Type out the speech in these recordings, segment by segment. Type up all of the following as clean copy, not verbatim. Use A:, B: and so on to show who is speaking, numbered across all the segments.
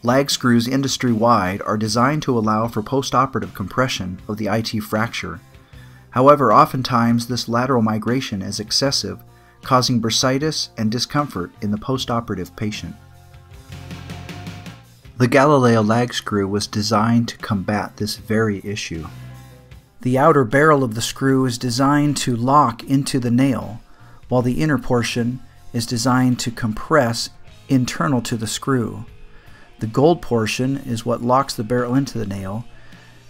A: Lag screws industry-wide are designed to allow for postoperative compression of the IT fracture. However, oftentimes this lateral migration is excessive, causing bursitis and discomfort in the postoperative patient. The Galileo lag screw was designed to combat this very issue. The outer barrel of the screw is designed to lock into the nail, while the inner portion is designed to compress internal to the screw. The gold portion is what locks the barrel into the nail,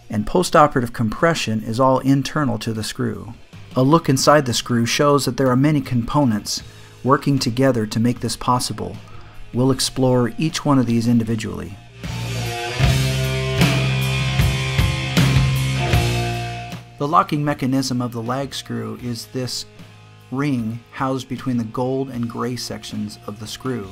A: and postoperative compression is all internal to the screw. A look inside the screw shows that there are many components working together to make this possible. We'll explore each one of these individually. The locking mechanism of the lag screw is this ring housed between the gold and gray sections of the screw.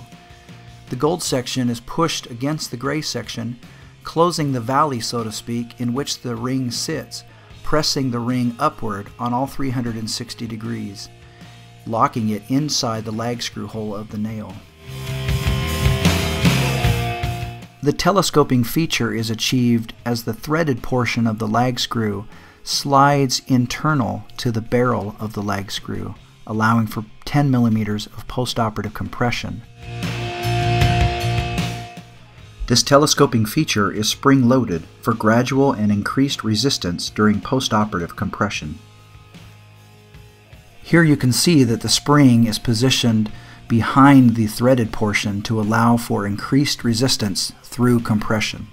A: The gold section is pushed against the gray section, closing the valley, so to speak, in which the ring sits, pressing the ring upward on all 360 degrees, locking it inside the lag screw hole of the nail. The telescoping feature is achieved as the threaded portion of the lag screw slides internal to the barrel of the lag screw, allowing for 10 millimeters of postoperative compression. This telescoping feature is spring-loaded for gradual and increased resistance during postoperative compression. Here you can see that the spring is positioned behind the threaded portion to allow for increased resistance through compression.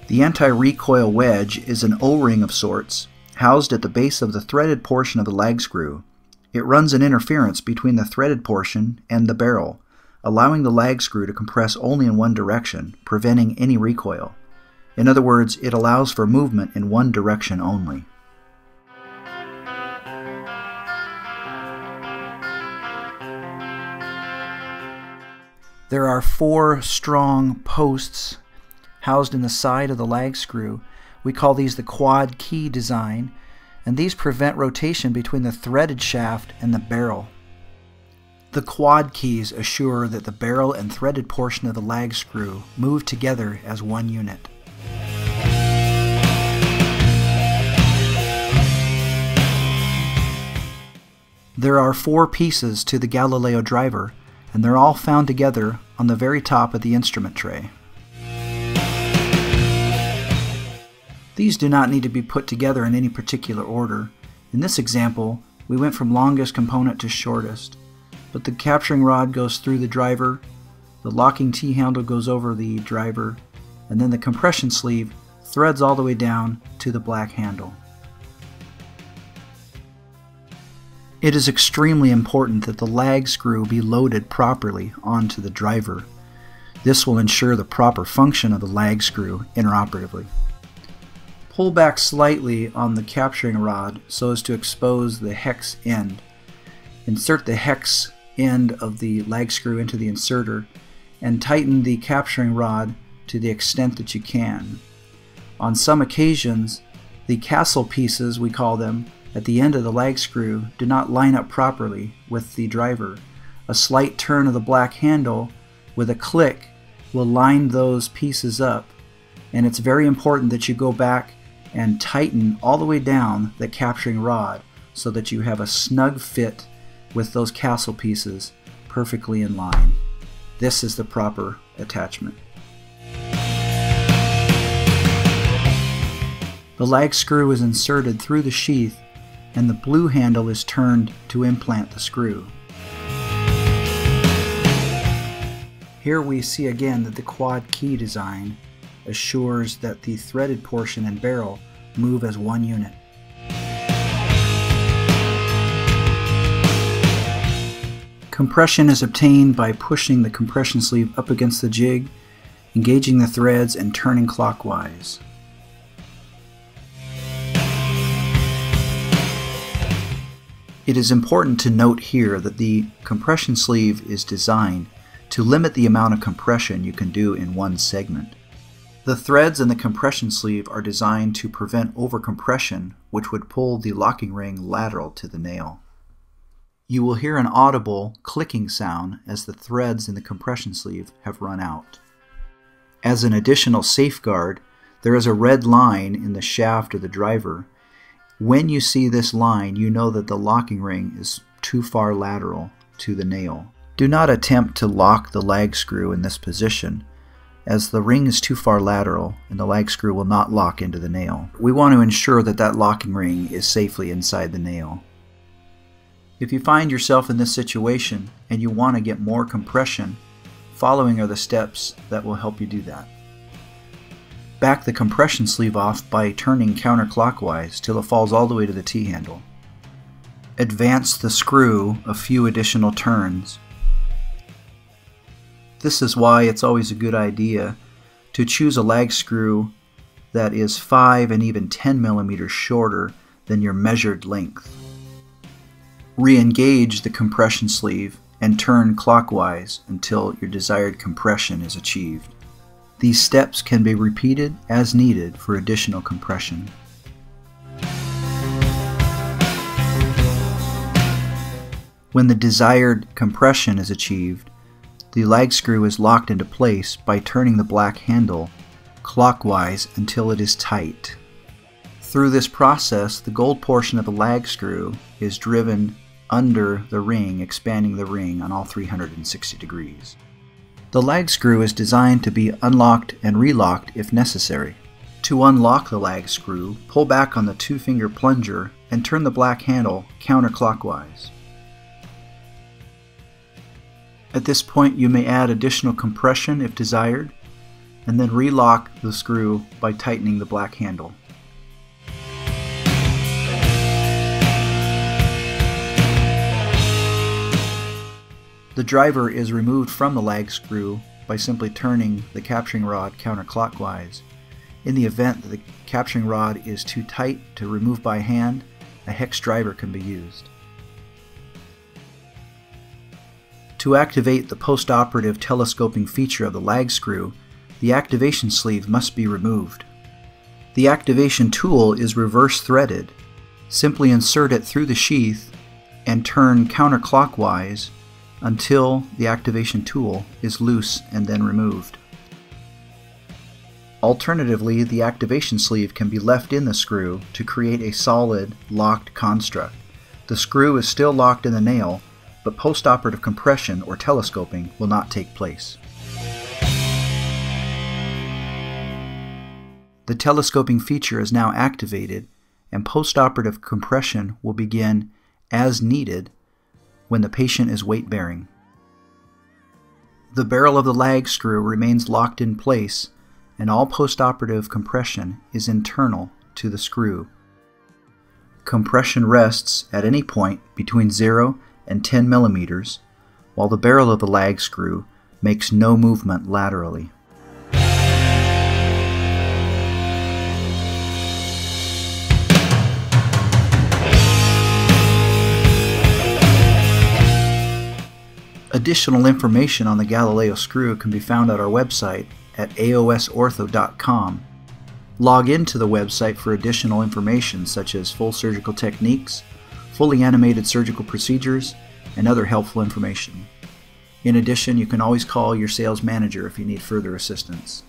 A: The anti-recoil wedge is an O-ring of sorts, housed at the base of the threaded portion of the lag screw. It runs an interference between the threaded portion and the barrel, allowing the lag screw to compress only in one direction, preventing any recoil. In other words, it allows for movement in one direction only. There are 4 strong posts housed in the side of the lag screw. We call these the quad key design, and these prevent rotation between the threaded shaft and the barrel. The quad keys assure that the barrel and threaded portion of the lag screw move together as one unit. There are 4 pieces to the Galileo driver, and they're all found together on the very top of the instrument tray. These do not need to be put together in any particular order. In this example, we went from longest component to shortest, but the capturing rod goes through the driver, the locking T-handle goes over the driver, and then the compression sleeve threads all the way down to the black handle. It is extremely important that the lag screw be loaded properly onto the driver. This will ensure the proper function of the lag screw intraoperatively. Pull back slightly on the capturing rod so as to expose the hex end. Insert the hex end of the lag screw into the inserter and tighten the capturing rod to the extent that you can. On some occasions, the castle pieces, we call them, at the end of the lag screw do not line up properly with the driver. A slight turn of the black handle with a click will line those pieces up, and it's very important that you go back and tighten all the way down the capturing rod so that you have a snug fit with those castle pieces perfectly in line. This is the proper attachment. The lag screw is inserted through the sheath and the blue handle is turned to implant the screw. Here we see again that the quad key design assures that the threaded portion and barrel move as one unit. Compression is obtained by pushing the compression sleeve up against the jig, engaging the threads, and turning clockwise. It is important to note here that the compression sleeve is designed to limit the amount of compression you can do in one segment. The threads in the compression sleeve are designed to prevent overcompression, which would pull the locking ring lateral to the nail. You will hear an audible clicking sound as the threads in the compression sleeve have run out. As an additional safeguard, there is a red line in the shaft of the driver. When you see this line, you know that the locking ring is too far lateral to the nail. Do not attempt to lock the lag screw in this position, as the ring is too far lateral and the lag screw will not lock into the nail. We want to ensure that that locking ring is safely inside the nail. If you find yourself in this situation and you want to get more compression, following are the steps that will help you do that. Back the compression sleeve off by turning counterclockwise till it falls all the way to the T-handle. Advance the screw a few additional turns. This is why it's always a good idea to choose a lag screw that is 5 and even 10 millimeters shorter than your measured length. Re-engage the compression sleeve and turn clockwise until your desired compression is achieved. These steps can be repeated as needed for additional compression. When the desired compression is achieved, the lag screw is locked into place by turning the black handle clockwise until it is tight. Through this process, the gold portion of the lag screw is driven under the ring, expanding the ring on all 360 degrees. The lag screw is designed to be unlocked and relocked if necessary. To unlock the lag screw, pull back on the 2-finger plunger and turn the black handle counterclockwise. At this point, you may add additional compression if desired, and then relock the screw by tightening the black handle. The driver is removed from the lag screw by simply turning the capturing rod counterclockwise. In the event that the capturing rod is too tight to remove by hand, a hex driver can be used. To activate the post-operative telescoping feature of the lag screw, the activation sleeve must be removed. The activation tool is reverse threaded. Simply insert it through the sheath and turn counterclockwise until the activation tool is loose and then removed. Alternatively, the activation sleeve can be left in the screw to create a solid, locked construct. The screw is still locked in the nail, but post-operative compression or telescoping will not take place. The telescoping feature is now activated, and post-operative compression will begin as needed when the patient is weight-bearing. The barrel of the lag screw remains locked in place, and all post-operative compression is internal to the screw. Compression rests at any point between 0 and 10 millimeters, while the barrel of the lag screw makes no movement laterally. Additional information on the Galileo screw can be found at our website at aosortho.com. Log into the website for additional information such as full surgical techniques, fully animated surgical procedures, and other helpful information. In addition, you can always call your sales manager if you need further assistance.